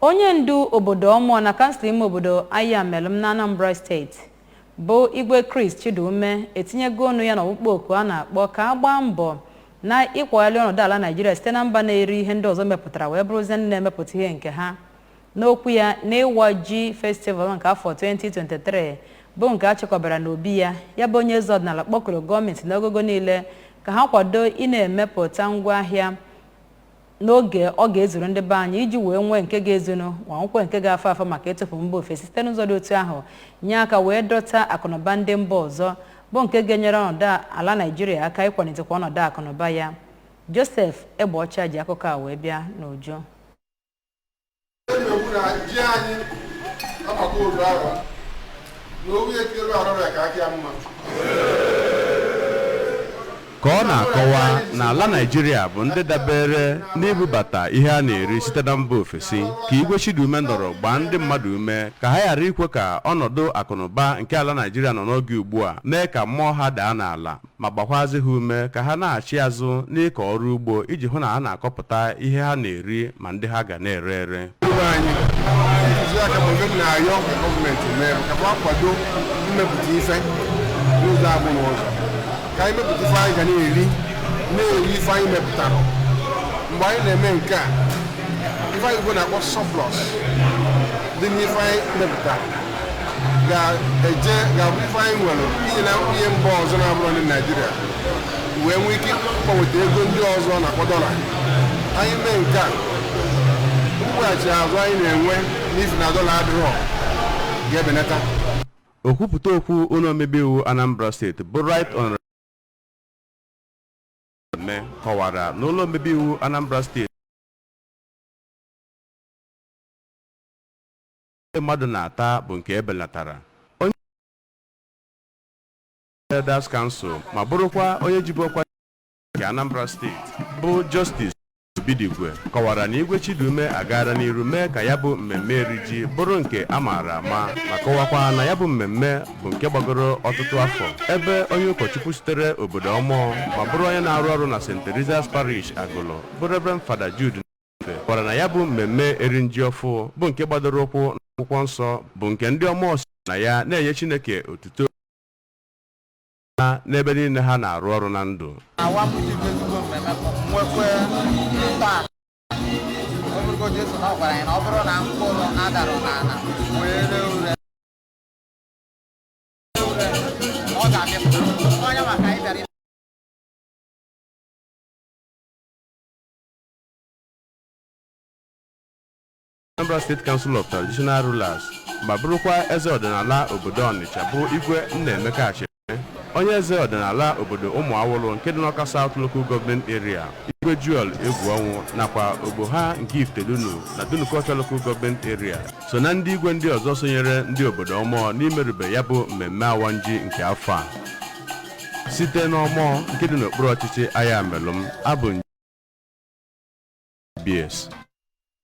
Onye ndu obodo ọmụọ na kansụl ime obodo Ayamelụm na Anambra steeti bụ Igwe Chidume etinyego ọnụ ya n'ọkpụkpọ oku a na-akpọ ka agba mbọ na ịkwalite ọnọdụ ala Naịjirịa site na mba na-eri ihe ndị ọzọ mepụtara wee bụrụzie ndị na-emepụta ihe nke ha. N'okwu ya n'ịwa ji festival nke afọ 2023 bụ nke a chịkọbara n'obi ya bụ onye eze ọdịnala kpọkụrụ gọọmenti n'ogogo niile ka ha kwado ị na-emepụta ngwaahịa n'oge ọ ga-ezuru ndị be anyị iji wee nwee nke ga-ezunu ma nkwe nke ga-afọ afọ maka ịtụpụ mba ofesi site n'ụzọ dị otu ahụ nye aka wee dọta akụnụba ndị mba ọzọ bụ nke ga-enyere ọnọdụ ala Naịjirịa aka ịkwalitekwa ọnọdụ akụnụba ya. Joseph Egbeọcha ji akụkọ a wee bịa n'uju. Ka ọ na-akọwa na ala Naịjirịa bụ ndị dabere n'ibubata ihe a na-eri site na mba ofesi, ka Igwe Chidume ndọrọ gbaa ndị mmadụ ume ka ha ghara ikwe ka ọnọdụ akụnụba nke ala Naịjirịa nọ n'oge ugbu a mee ka mmụọ ha daa n'ala, ma gbakwazi ha ume ka ha na-achị azụ n'ịkọ ọrụ ugbo iji hụ na ha na-akọpụta ihe ha na-eri ma ndị ha ga na-ere ere. Ka anyị mepụta ife anyị ga na-eri ife anyị mepụtara. Mgbe anyị na-eme nke a, ife anyị Igbo na-akpọ surplus dị n'ife anyị mepụtara ga-abụ ife anyị nwere iji na ihe mba ọzọ na-abụrụ ndị Naịjirịa wee nwee ike ịgbanweta ego ndị ọzọ na-akpọ dọla. Anyị mee nke a, mweghachi azụ anyị na-enwe n'ihi na dọla adịrọ ga-ebenata. Okwupụta okwu ụlọ omebe iwu Anambra steeti bụ Right Honorable kọwara na ụlọ omebe iwu Anambra steeti mmadụ na-ata bụ nke ebelatara. Onye Elders Council ma bụrụkwa onye jibokwa nke Anambra steeti bụ Justice Igwe kọwara na Igwe Chidume agara n'iru mee ka ya bụ mmemme eri ji bụrụ nke a maara ama, ma kọwakwa na ya bụ mmemme bụ nke gbagoro ọtụtụ afọ, ebe onye ụkọchukwu sitere obodo ọmụọ ma bụrụ onye na-arụ ọrụ na St. Teresa's Parish Agụlụ bụ Reverend Fada Jude kọwara na ya bụ mmemme eri nji ọfụ bụ nke gbadoro ụkwụ n'akwụkwọ nsọ bụ nke ndị ọmụọ si na ya na-enye Chineke otuto n'ebe niile ha na-arụ ọrụ na ndụ. Anambra State Council of Traditional Rulers ma bụrụkwa eze ọdịnala obodo Ọnịcha bụ Igwe Nnaemeka onye eze ọdịnala obodo ụmụ awụlụ nke dị n'Ọka South Local Government Area, Igwe Juel Egwuọnwụ nakwa ogbo ha nke Ifitedunu na Dunukọcha Local Government Area so na ndị igwe ndị ọzọ sonyere ndị obodo ọmụọ n'imerube ya bụ mmemme awanji nke afọ a. Site n'ọmụọ nke dị n'okpuru ọchịchị Ayamelụm abụ BS.